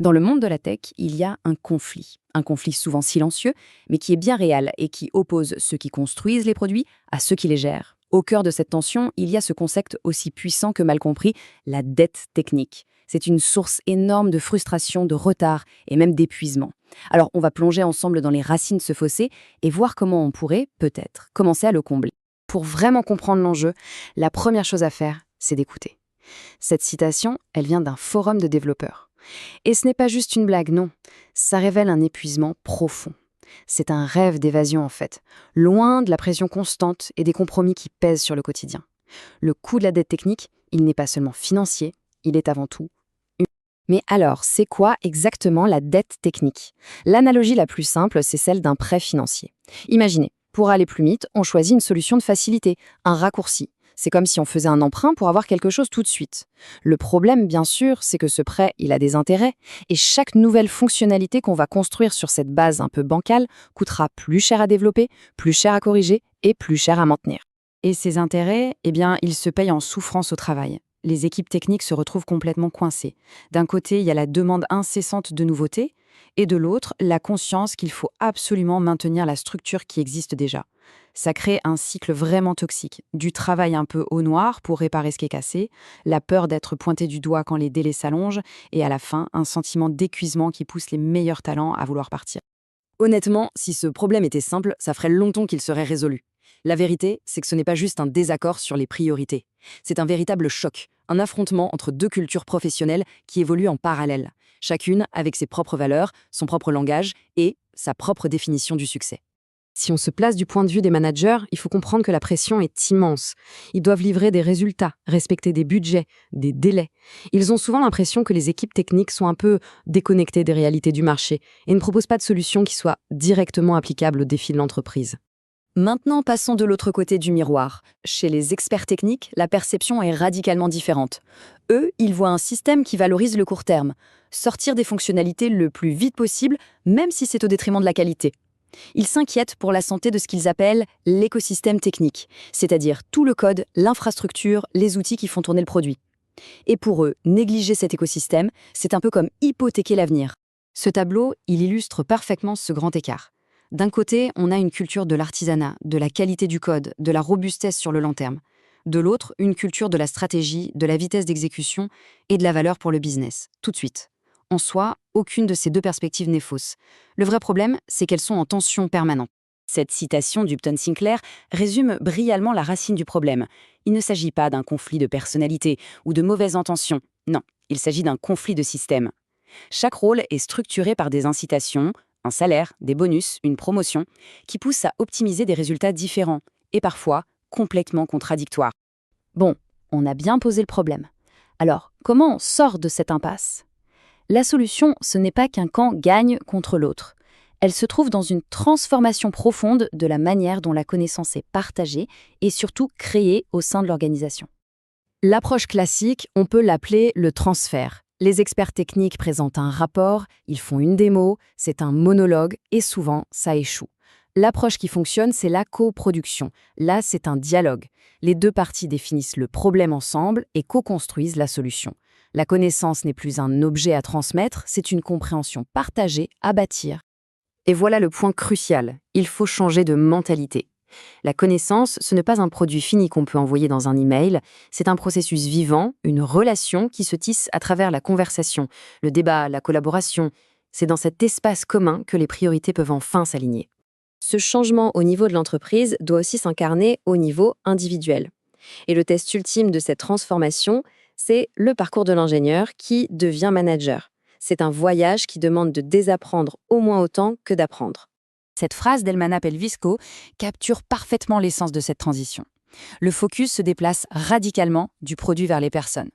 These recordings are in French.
Dans le monde de la tech, il y a un conflit souvent silencieux, mais qui est bien réel et qui oppose ceux qui construisent les produits à ceux qui les gèrent. Au cœur de cette tension, il y a ce concept aussi puissant que mal compris, la dette technique. C'est une source énorme de frustration, de retard et même d'épuisement. Alors, on va plonger ensemble dans les racines de ce fossé et voir comment on pourrait, peut-être, commencer à le combler. Pour vraiment comprendre l'enjeu, la première chose à faire, c'est d'écouter. Cette citation, elle vient d'un forum de développeurs. Et ce n'est pas juste une blague, non. Ça révèle un épuisement profond. C'est un rêve d'évasion en fait, loin de la pression constante et des compromis qui pèsent sur le quotidien. Le coût de la dette technique, il n'est pas seulement financier, il est avant tout humain. Mais alors, c'est quoi exactement la dette technique? L'analogie la plus simple, c'est celle d'un prêt financier. Imaginez, pour aller plus vite, on choisit une solution de facilité, un raccourci. C'est comme si on faisait un emprunt pour avoir quelque chose tout de suite. Le problème, bien sûr, c'est que ce prêt, il a des intérêts, et chaque nouvelle fonctionnalité qu'on va construire sur cette base un peu bancale coûtera plus cher à développer, plus cher à corriger et plus cher à maintenir. Et ces intérêts, eh bien, ils se payent en souffrance au travail. Les équipes techniques se retrouvent complètement coincées. D'un côté, il y a la demande incessante de nouveautés, et de l'autre, la conscience qu'il faut absolument maintenir la structure qui existe déjà. Ça crée un cycle vraiment toxique, du travail un peu au noir pour réparer ce qui est cassé, la peur d'être pointé du doigt quand les délais s'allongent, et à la fin, un sentiment d'épuisement qui pousse les meilleurs talents à vouloir partir. Honnêtement, si ce problème était simple, ça ferait longtemps qu'il serait résolu. La vérité, c'est que ce n'est pas juste un désaccord sur les priorités. C'est un véritable choc, un affrontement entre deux cultures professionnelles qui évoluent en parallèle, chacune avec ses propres valeurs, son propre langage et sa propre définition du succès. Si on se place du point de vue des managers, il faut comprendre que la pression est immense. Ils doivent livrer des résultats, respecter des budgets, des délais. Ils ont souvent l'impression que les équipes techniques sont un peu déconnectées des réalités du marché et ne proposent pas de solutions qui soient directement applicables aux défis de l'entreprise. Maintenant, passons de l'autre côté du miroir. Chez les experts techniques, la perception est radicalement différente. Eux, ils voient un système qui valorise le court terme, sortir des fonctionnalités le plus vite possible, même si c'est au détriment de la qualité. Ils s'inquiètent pour la santé de ce qu'ils appellent l'écosystème technique, c'est-à-dire tout le code, l'infrastructure, les outils qui font tourner le produit. Et pour eux, négliger cet écosystème, c'est un peu comme hypothéquer l'avenir. Ce tableau, il illustre parfaitement ce grand écart. D'un côté, on a une culture de l'artisanat, de la qualité du code, de la robustesse sur le long terme. De l'autre, une culture de la stratégie, de la vitesse d'exécution et de la valeur pour le business, tout de suite. En soi, aucune de ces deux perspectives n'est fausse. Le vrai problème, c'est qu'elles sont en tension permanente. Cette citation d'Upton Sinclair résume brillamment la racine du problème. Il ne s'agit pas d'un conflit de personnalité ou de mauvaises intentions. Non, il s'agit d'un conflit de système. Chaque rôle est structuré par des incitations, un salaire, des bonus, une promotion, qui poussent à optimiser des résultats différents et parfois complètement contradictoires. Bon, on a bien posé le problème. Alors, comment on sort de cette impasse ? La solution, ce n'est pas qu'un camp gagne contre l'autre. Elle se trouve dans une transformation profonde de la manière dont la connaissance est partagée et surtout créée au sein de l'organisation. L'approche classique, on peut l'appeler le transfert. Les experts techniques présentent un rapport, ils font une démo, c'est un monologue et souvent, ça échoue. L'approche qui fonctionne, c'est la coproduction. Là, c'est un dialogue. Les deux parties définissent le problème ensemble et co-construisent la solution. La connaissance n'est plus un objet à transmettre, c'est une compréhension partagée à bâtir. Et voilà le point crucial, il faut changer de mentalité. La connaissance, ce n'est pas un produit fini qu'on peut envoyer dans un email, c'est un processus vivant, une relation qui se tisse à travers la conversation, le débat, la collaboration. C'est dans cet espace commun que les priorités peuvent enfin s'aligner. Ce changement au niveau de l'entreprise doit aussi s'incarner au niveau individuel. Et le test ultime de cette transformation, c'est le parcours de l'ingénieur qui devient manager. C'est un voyage qui demande de désapprendre au moins autant que d'apprendre. Cette phrase d'Elmana Pelvisco capture parfaitement l'essence de cette transition. Le focus se déplace radicalement du produit vers les personnes.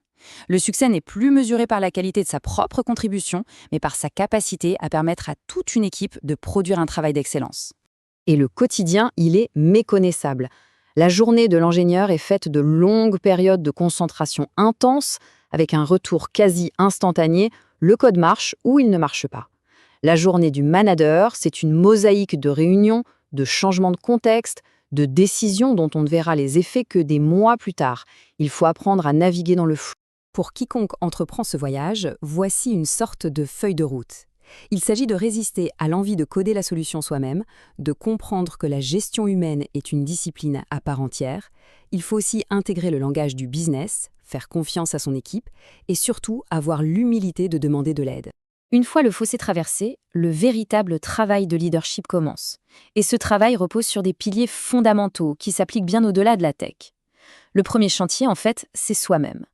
Le succès n'est plus mesuré par la qualité de sa propre contribution, mais par sa capacité à permettre à toute une équipe de produire un travail d'excellence. Et le quotidien, il est méconnaissable. La journée de l'ingénieur est faite de longues périodes de concentration intense, avec un retour quasi instantané, le code marche ou il ne marche pas. La journée du manager, c'est une mosaïque de réunions, de changements de contexte, de décisions dont on ne verra les effets que des mois plus tard. Il faut apprendre à naviguer dans le flou. Pour quiconque entreprend ce voyage, voici une sorte de feuille de route. Il s'agit de résister à l'envie de coder la solution soi-même, de comprendre que la gestion humaine est une discipline à part entière. Il faut aussi intégrer le langage du business, faire confiance à son équipe et surtout avoir l'humilité de demander de l'aide. Une fois le fossé traversé, le véritable travail de leadership commence. Et ce travail repose sur des piliers fondamentaux qui s'appliquent bien au-delà de la tech. Le premier chantier, en fait, c'est soi-même.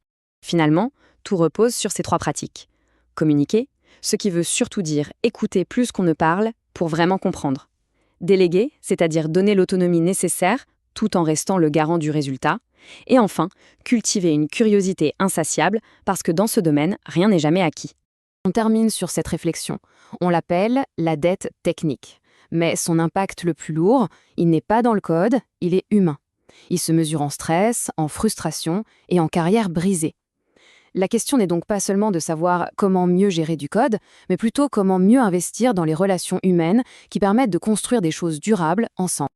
Finalement, tout repose sur ces 3 pratiques. Communiquer, ce qui veut surtout dire écouter plus qu'on ne parle pour vraiment comprendre. Déléguer, c'est-à-dire donner l'autonomie nécessaire tout en restant le garant du résultat. Et enfin, cultiver une curiosité insatiable parce que dans ce domaine, rien n'est jamais acquis. On termine sur cette réflexion. On l'appelle la dette technique. Mais son impact le plus lourd, il n'est pas dans le code, il est humain. Il se mesure en stress, en frustration et en carrière brisée. La question n'est donc pas seulement de savoir comment mieux gérer du code, mais plutôt comment mieux investir dans les relations humaines qui permettent de construire des choses durables ensemble.